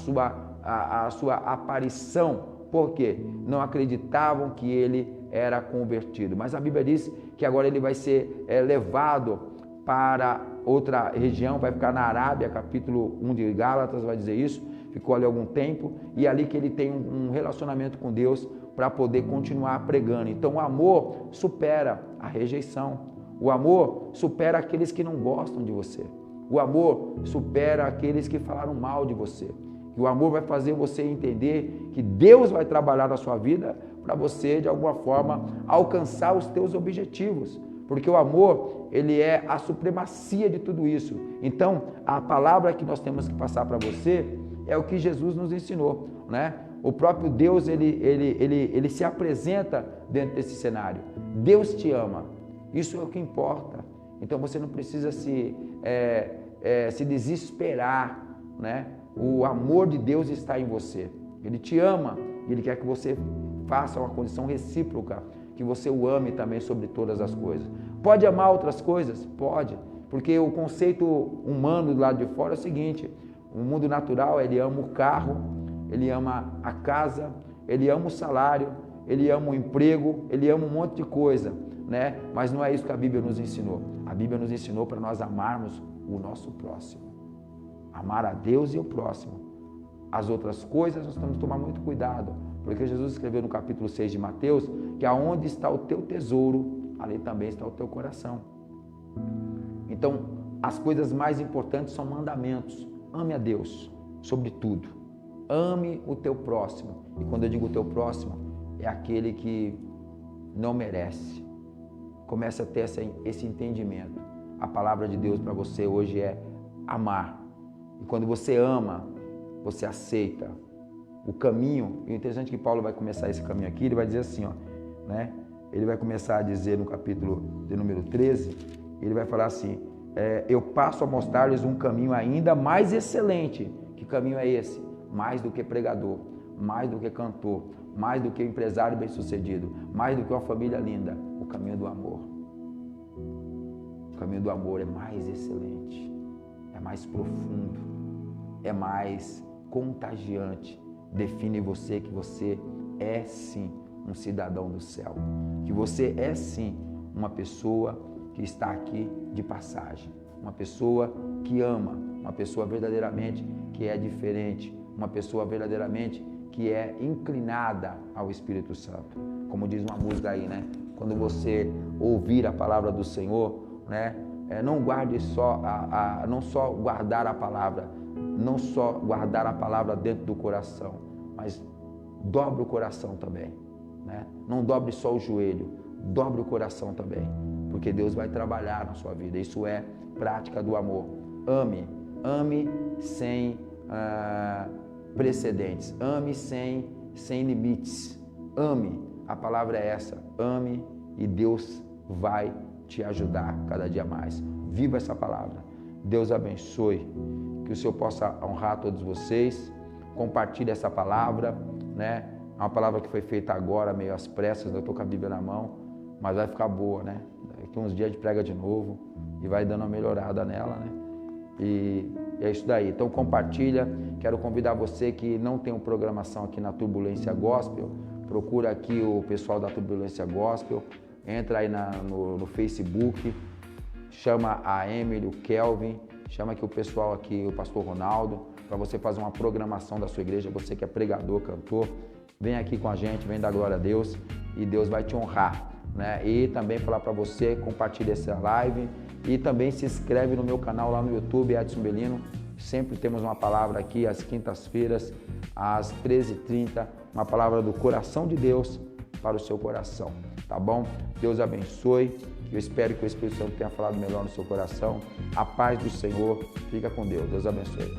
sua aparição, porque não acreditavam que ele era convertido. Mas a Bíblia diz que agora ele vai ser levado para outra região, vai ficar na Arábia, capítulo 1 de Gálatas vai dizer isso, ficou ali algum tempo, e ali que ele tem um relacionamento com Deus para poder continuar pregando. Então o amor supera a rejeição, o amor supera aqueles que não gostam de você, o amor supera aqueles que falaram mal de você, e o amor vai fazer você entender que Deus vai trabalhar na sua vida para você, de alguma forma, alcançar os teus objetivos. Porque o amor, ele é a supremacia de tudo isso. Então, a palavra que nós temos que passar para você é o que Jesus nos ensinou, né? O próprio Deus, ele se apresenta dentro desse cenário. Deus te ama. Isso é o que importa. Então, você não precisa se desesperar, né? O amor de Deus está em você. Ele te ama e Ele quer que você faça uma condição recíproca, que você o ame também sobre todas as coisas. Pode amar outras coisas? Pode, porque o conceito humano do lado de fora é o seguinte: o mundo natural, ele ama o carro, ele ama a casa, ele ama o salário, ele ama o emprego, ele ama um monte de coisa, né? Mas não é isso que a Bíblia nos ensinou. A Bíblia nos ensinou para nós amarmos o nosso próximo. Amar a Deus e o próximo. As outras coisas nós temos que tomar muito cuidado, porque Jesus escreveu no capítulo 6 de Mateus que aonde está o teu tesouro, ali também está o teu coração. Então, as coisas mais importantes são mandamentos. Ame a Deus sobre tudo. Ame o teu próximo. E quando eu digo o teu próximo, é aquele que não merece. Comece a ter esse entendimento. A palavra de Deus para você hoje é amar. E quando você ama, você aceita o caminho. E o interessante é que Paulo vai começar esse caminho aqui, ele vai dizer assim, ó, né? Ele vai começar a dizer no capítulo de número 13, ele vai falar assim, eu passo a mostrar-lhes um caminho ainda mais excelente. Que caminho é esse? Mais do que pregador, mais do que cantor, mais do que empresário bem-sucedido, mais do que uma família linda, o caminho do amor. O caminho do amor é mais excelente, é mais profundo, é mais contagiante. Define você que você é sim um cidadão do céu, que você é sim uma pessoa que está aqui de passagem, uma pessoa que ama, uma pessoa verdadeiramente que é diferente, uma pessoa verdadeiramente que é inclinada ao Espírito Santo. Como diz uma música aí, né? Quando você ouvir a palavra do Senhor, né? Não guarde só não só guardar a palavra, não só guardar a palavra dentro do coração, mas dobre o coração também, né? Não dobre só o joelho, dobre o coração também, porque Deus vai trabalhar na sua vida. Isso é prática do amor. Ame sem precedentes, ame sem limites, ame, a palavra é essa, ame e Deus vai te ajudar cada dia mais. Viva essa palavra, Deus abençoe. Que o Senhor possa honrar todos vocês. Compartilhe essa palavra, né? É uma palavra que foi feita agora, meio às pressas, eu estou com a Bíblia na mão, mas vai ficar boa, né? Daqui uns dias a gente prega de novo e vai dando uma melhorada nela, né? E é isso daí. Então compartilha. Quero convidar você que não tem uma programação aqui na Turbulência Gospel, procura aqui o pessoal da Turbulência Gospel, entra aí no Facebook, chama a Emily, o Kelvin, chama aqui o pessoal aqui, o pastor Ronaldo, para você fazer uma programação da sua igreja, você que é pregador, cantor, vem aqui com a gente, vem dar glória a Deus e Deus vai te honrar, né? E também falar para você, compartilha essa live e também se inscreve no meu canal lá no YouTube, Edson Belino. Sempre temos uma palavra aqui às quintas-feiras, às 13h30, uma palavra do coração de Deus para o seu coração, tá bom? Deus abençoe, eu espero que o Espírito Santo tenha falado melhor no seu coração. A paz do Senhor, fica com Deus. Deus abençoe.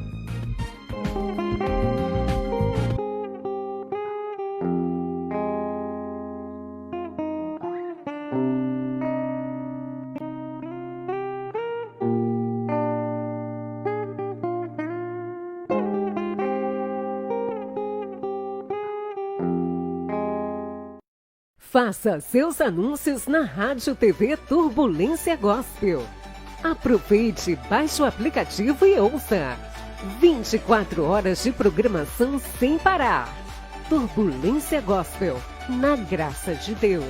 Faça seus anúncios na Rádio TV Turbulência Gospel. Aproveite, baixe o aplicativo e ouça. 24 horas de programação sem parar. Turbulência Gospel, na graça de Deus.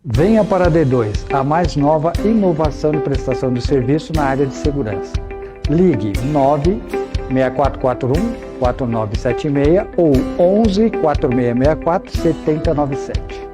Venha para a D2, a mais nova inovação de prestação de serviço na área de segurança. Ligue 96441-4976 ou 11-4664-7097.